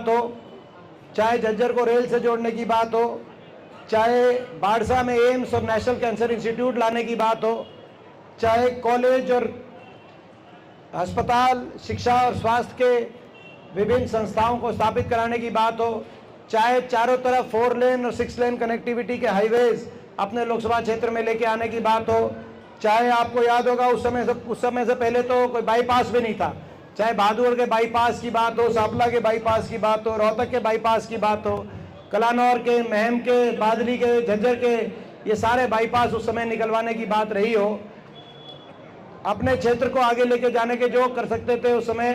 बात हो, चाहे झज्जर को रेल से जोड़ने की बात हो, चाहे बाड़सा में एम्स और नेशनल कैंसर इंस्टीट्यूट लाने की बात हो, चाहे कॉलेज और अस्पताल, शिक्षा और स्वास्थ्य के विभिन्न संस्थाओं को स्थापित कराने की बात हो, चाहे चारों तरफ 4 लेन और 6 लेन कनेक्टिविटी के हाईवेज अपने लोकसभा क्षेत्र में लेके आने की बात हो, चाहे आपको याद होगा उस समय से पहले तो कोई बाईपास भी नहीं था, चाहे बहादुर के बाईपास की बात हो, सांपला के बाईपास की बात हो, रोहतक के बाईपास की बात हो, कलानौर के, महम के, बादली के, झज्जर के, ये सारे बाईपास उस समय निकलवाने की बात रही हो। अपने क्षेत्र को आगे लेके जाने के जो कर सकते थे उस समय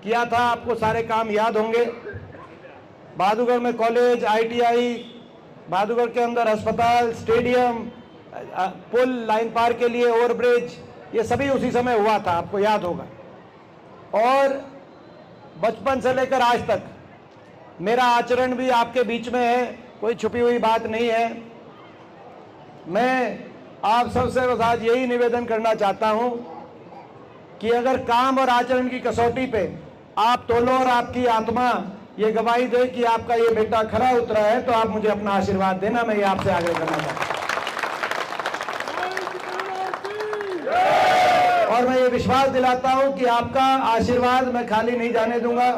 किया था, आपको सारे काम याद होंगे। बहादुरगढ़ में कॉलेज, ITI, बहादुरगढ़ के अंदर अस्पताल, स्टेडियम, पुल, लाइन पार के लिए ओवरब्रिज, ये सभी उसी समय हुआ था, आपको याद होगा। और बचपन से लेकर आज तक मेरा आचरण भी आपके बीच में है, कोई छुपी हुई बात नहीं है। मैं आप सबसे बस आज यही निवेदन करना चाहता हूं कि अगर काम और आचरण की कसौटी पे आप तोलो और आपकी आत्मा ये गवाही दे कि आपका ये बेटा खरा उतरा है, तो आप मुझे अपना आशीर्वाद देना, मैं ये आपसे आग्रह करना चाहता हूं। और मैं ये विश्वास दिलाता हूं कि आपका आशीर्वाद मैं खाली नहीं जाने दूंगा।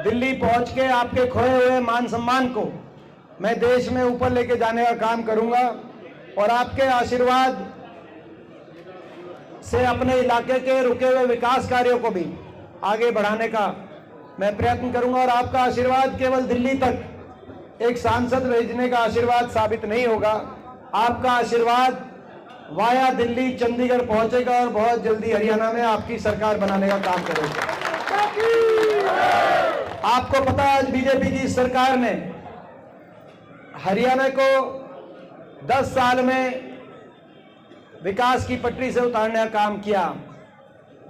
दिल्ली पहुंच के आपके खोए हुए मान सम्मान को मैं देश में ऊपर लेके जाने का काम करूंगा और आपके आशीर्वाद से अपने इलाके के रुके हुए विकास कार्यों को भी आगे बढ़ाने का मैं प्रयत्न करूंगा। और आपका आशीर्वाद केवल दिल्ली तक एक सांसद भेजने का आशीर्वाद साबित नहीं होगा, आपका आशीर्वाद वाया दिल्ली, चंडीगढ़ पहुंचेगा और बहुत जल्दी हरियाणा में आपकी सरकार बनाने का काम करेगा। आपको पता है आज बीजेपी की सरकार ने हरियाणा को 10 साल में विकास की पटरी से उतारने का काम किया।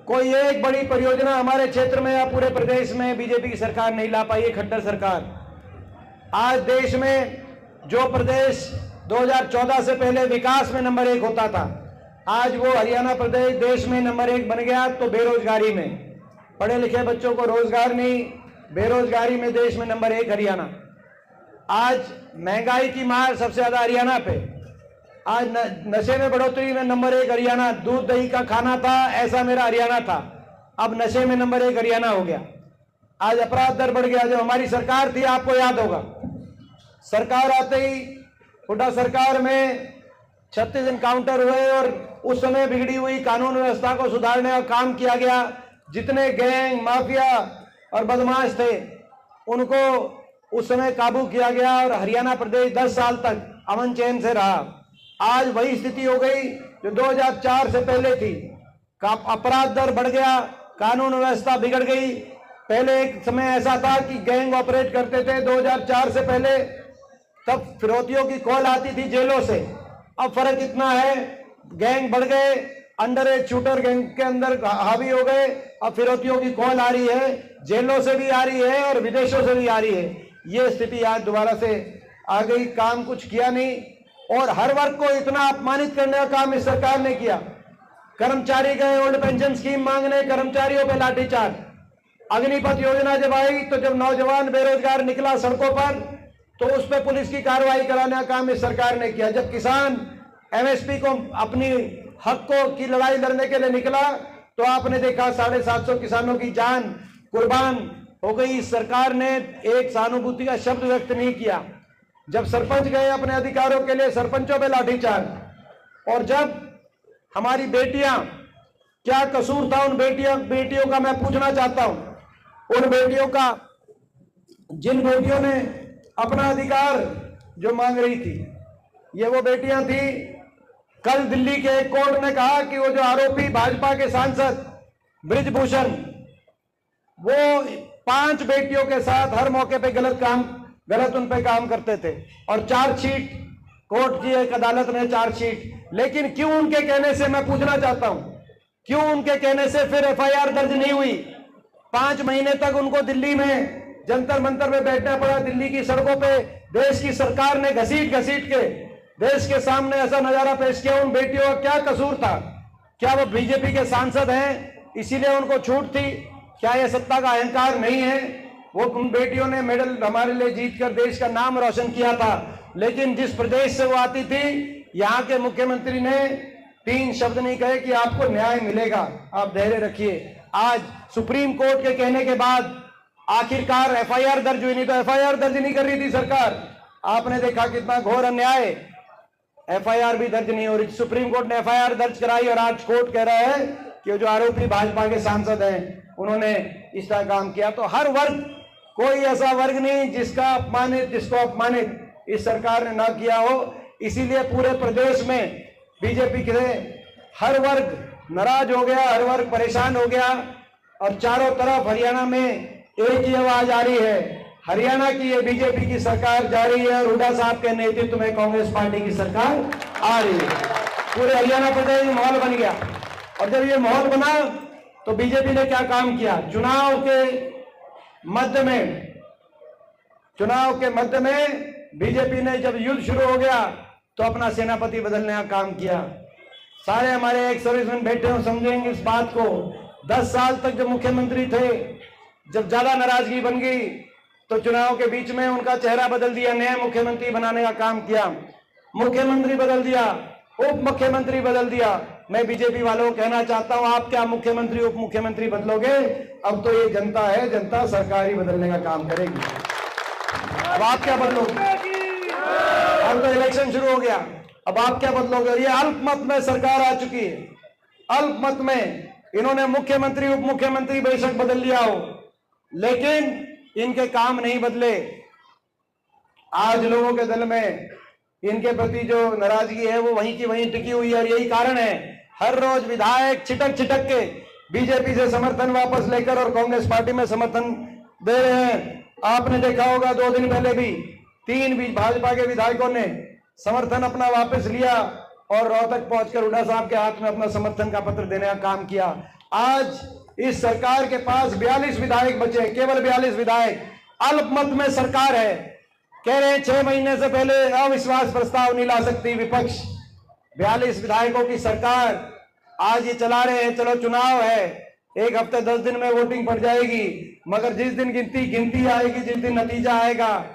कोई एक बड़ी परियोजना हमारे क्षेत्र में या पूरे प्रदेश में बीजेपी की सरकार नहीं ला पाई है, खट्टर सरकार। आज देश में जो प्रदेश 2014 से पहले विकास में नंबर 1 होता था, आज वो हरियाणा प्रदेश देश में नंबर 1 बन गया। तो बेरोजगारी में, पढ़े लिखे बच्चों को रोजगार नहीं, बेरोजगारी में देश में नंबर 1 हरियाणा। आज महंगाई की मार सबसे ज्यादा हरियाणा पे। आज नशे में बढ़ोतरी में नंबर 1 हरियाणा। दूध दही का खाना था ऐसा मेरा हरियाणा था, अब नशे में नंबर 1 हरियाणा हो गया। आज अपराध दर बढ़ गया। जब हमारी सरकार थी, आपको याद होगा, सरकार आते ही हुड्डा सरकार में 36 इनकाउंटर हुए और उस समय बिगड़ी हुई कानून व्यवस्था को सुधारने का काम किया गया। जितने गैंग, माफिया और बदमाश थे उनको उस समय काबू किया गया और हरियाणा प्रदेश 10 साल तक अमन चैन से रहा। आज वही स्थिति हो गई जो 2004 से पहले थी। अपराध दर बढ़ गया, कानून व्यवस्था बिगड़ गई। पहले एक समय ऐसा था कि गैंग ऑपरेट करते थे 2004 से पहले, तब फिरौतियों की कॉल आती थी जेलों से। अब फर्क इतना है, गैंग बढ़ गए, अंडर एज शूटर गैंग के अंदर हावी हो गए। अब फिरौतियों की कॉल आ रही है, जेलों से भी आ रही है और विदेशों से भी आ रही है। ये स्थिति आज दोबारा से आ गई। काम कुछ किया नहीं और हर वर्ग को इतना अपमानित करने का काम इस सरकार ने किया। कर्मचारी गए ओल्ड पेंशन स्कीम मांगने, कर्मचारियों पे लाठीचार्ज। अग्निपथ योजना जब आई तो जब नौजवान बेरोजगार निकला सड़कों पर तो उस पर पुलिस की कार्रवाई कराने का काम इस सरकार ने किया। जब किसान MSP को अपनी हक को की लड़ाई लड़ने के लिए निकला तो आपने देखा 750 किसानों की जान कुर्बान हो गई। इस सरकार ने एक सहानुभूति का शब्द व्यक्त नहीं किया। जब सरपंच गए अपने अधिकारों के लिए, सरपंचों पे लाठीचार्ज। और जब हमारी बेटियां, क्या कसूर था उन बेटियों का मैं पूछना चाहता हूं। उन बेटियों का, जिन बेटियों ने अपना अधिकार जो मांग रही थी, ये वो बेटियां थी। कल दिल्ली के एक कोर्ट ने कहा कि वो जो आरोपी भाजपा के सांसद बृजभूषण, वो 5 बेटियों के साथ हर मौके पे गलत उन पे काम करते थे और चार्जशीट, कोर्ट की एक अदालत ने चार्जशीट। लेकिन क्यों उनके कहने से, मैं पूछना चाहता हूं, क्यों उनके कहने से फिर FIR दर्ज नहीं हुई? 5 महीने तक उनको दिल्ली में जंतर मंतर में बैठना पड़ा। दिल्ली की सड़कों पे देश की सरकार ने घसीट के देश के सामने ऐसा नजारा पेश किया। उन बेटियों का क्या कसूर था? क्या वो बीजेपी के सांसद हैं इसीलिए उनको छूट थी? क्या यह सत्ता का अहंकार नहीं है? वो उन बेटियों ने मेडल हमारे लिए जीत कर देश का नाम रोशन किया था। लेकिन जिस प्रदेश से वो आती थी, यहाँ के मुख्यमंत्री ने 3 शब्द नहीं कहे कि आपको न्याय मिलेगा, आप धैर्य रखिए। आज सुप्रीम कोर्ट के कहने के बाद आखिरकार एफआईआर दर्ज हुई, नहीं तो एफआईआर दर्ज नहीं कर रही थी सरकार। आपने देखा कितना घोर अन्याय, एफआईआर भी दर्ज नहीं हो रही। सुप्रीम कोर्ट ने एफआईआर दर्ज कराई और आज कोर्ट कह रहा है कि जो आरोपी भाजपा के सांसद हैं उन्होंने इस तरह काम किया। तो हर वर्ग, कोई ऐसा वर्ग नहीं जिसको अपमानित इस सरकार ने ना किया हो। इसीलिए पूरे प्रदेश में बीजेपी के हर वर्ग नाराज हो गया, हर वर्ग परेशान हो गया और चारों तरफ हरियाणा में एक ही आवाज आ रही है, हरियाणा की ये बीजेपी की सरकार जा रही है और हुड्डा साहब के नेतृत्व में कांग्रेस पार्टी की सरकार आ रही है। पूरे हरियाणा प्रदेश में माहौल बन गया। और जब ये माहौल बना तो बीजेपी ने क्या काम किया, चुनाव के मध्य में बीजेपी ने जब युद्ध शुरू हो गया तो अपना सेनापति बदलने का काम किया। सारे हमारे एक सर्विसमैन बैठे हो, समझेंगे इस बात को। 10 साल तक जब मुख्यमंत्री थे, जब ज्यादा नाराजगी बन गई तो चुनाव के बीच में उनका चेहरा बदल दिया, नया मुख्यमंत्री बनाने का काम किया। मुख्यमंत्री बदल दिया, उप मुख्यमंत्री बदल दिया। मैं बीजेपी वालों को कहना चाहता हूं, आप क्या मुख्यमंत्री उप मुख्यमंत्री बदलोगे? अब तो ये जनता है, जनता सरकार ही बदलने का काम करेगी। अब आप क्या बदलोगे? अब तो इलेक्शन शुरू हो गया, अब आप क्या बदलोगे? और ये अल्पमत में सरकार आ चुकी है। अल्पमत में इन्होंने मुख्यमंत्री उप मुख्यमंत्री बेशक बदल लिया हो, लेकिन इनके काम नहीं बदले। आज लोगों के दिल में इनके प्रति जो नाराजगी है वो वहीं की वहीं टिकी हुई है। और यही कारण है हर रोज विधायक छिटक के बीजेपी से समर्थन वापस लेकर और कांग्रेस पार्टी में समर्थन दे रहे हैं। आपने देखा होगा 2 दिन पहले भी 3 भाजपा के विधायकों ने समर्थन अपना वापस लिया और रोहतक पहुंचकर हुड्डा साहब के हाथ में अपना समर्थन का पत्र देने का काम किया। आज इस सरकार के पास 42 विधायक बचे, केवल 42 विधायक। अल्पमत में सरकार है, कह रहे हैं 6 महीने से पहले अविश्वास प्रस्ताव नहीं ला सकती विपक्ष। 42 विधायकों की सरकार आज ये चला रहे हैं। चलो चुनाव है, 1 हफ्ते 10 दिन में वोटिंग पड़ जाएगी, मगर जिस दिन गिनती आएगी, जिस दिन नतीजा आएगा,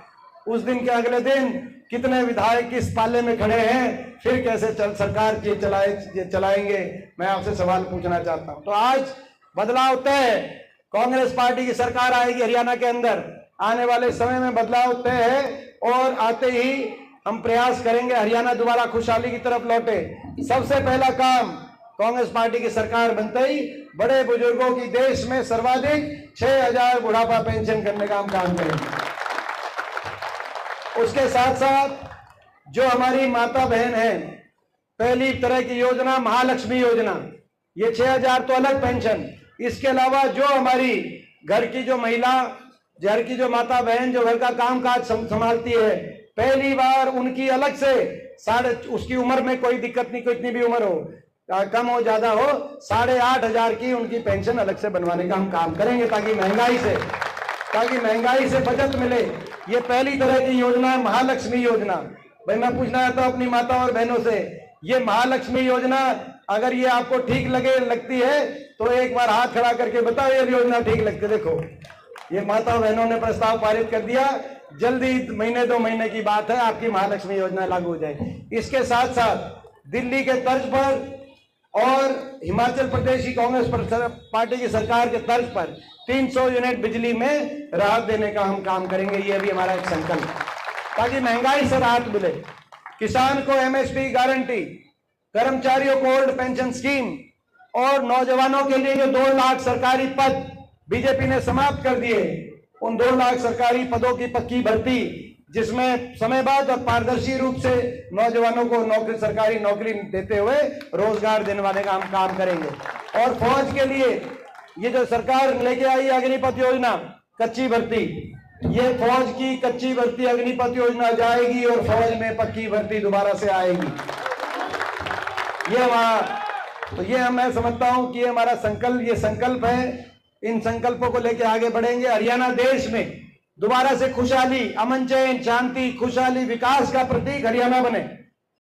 उस दिन के अगले दिन कितने विधायक किस पाले में खड़े हैं, फिर कैसे सरकार चलाएंगे, मैं आपसे सवाल पूछना चाहता हूं। तो आज बदलाव तय, कांग्रेस पार्टी की सरकार आएगी हरियाणा के अंदर, आने वाले समय में बदलाव तय है और आते ही हम प्रयास करेंगे हरियाणा दोबारा खुशहाली की तरफ लौटे। सबसे पहला काम कांग्रेस पार्टी की सरकार बनते ही बड़े बुजुर्गों की देश में सर्वाधिक 6000 बुढ़ापा पेंशन करने का हम काम करेंगे। उसके साथ साथ जो हमारी माता बहन है, पहली तरह की योजना महालक्ष्मी योजना, ये 6000 तो अलग पेंशन। इसके अलावा जो हमारी घर की जो महिला, घर की जो माता बहन जो घर का काम काज संभालती है, पहली बार उनकी अलग से उसकी उम्र में कोई दिक्कत नहीं, कितनी भी उम्र हो, कम हो ज्यादा हो, 8500 की उनकी पेंशन अलग से बनवाने का हम काम करेंगे ताकि महंगाई से बचत मिले। ये पहली तरह की योजना है महालक्ष्मी योजना। भाई मैं पूछना चाहता हूं अपनी माता और बहनों से, ये महालक्ष्मी योजना अगर ये आपको ठीक लगती है तो एक बार हाथ खड़ा करके बताओ ये योजना ठीक लगती। देखो ये माता बहनों ने प्रस्ताव पारित कर दिया, जल्दी 1-2 महीने की बात है, आपकी महालक्ष्मी योजना लागू हो जाएगी। इसके साथ साथ दिल्ली के तर्ज पर और हिमाचल प्रदेश की कांग्रेस पार्टी की सरकार के तर्ज पर 300 यूनिट बिजली में राहत देने का हम काम करेंगे। ये भी हमारा एक संकल्प, ताकि महंगाई से राहत मिले, किसान को एमएसपी गारंटी, कर्मचारियों को ओल्ड पेंशन स्कीम और नौजवानों के लिए जो 2 लाख सरकारी पद बीजेपी ने समाप्त कर दिए, उन 2 लाख सरकारी पदों की पक्की भर्ती, जिसमें समयबद्ध और पारदर्शी रूप से नौजवानों को सरकारी नौकरी देते हुए रोजगार दिलवाने का हम काम करेंगे। और फौज के लिए ये जो सरकार लेके आई अग्निपथ योजना, कच्ची भर्ती, ये फौज की कच्ची भर्ती अग्निपथ योजना जाएगी और फौज में पक्की भर्ती दोबारा से आएगी। ये मैं समझता हूं कि ये हमारा संकल्प है। इन संकल्पों को लेकर आगे बढ़ेंगे। हरियाणा देश में दोबारा से खुशहाली, अमन चैन, शांति, खुशहाली, विकास का प्रतीक हरियाणा बने।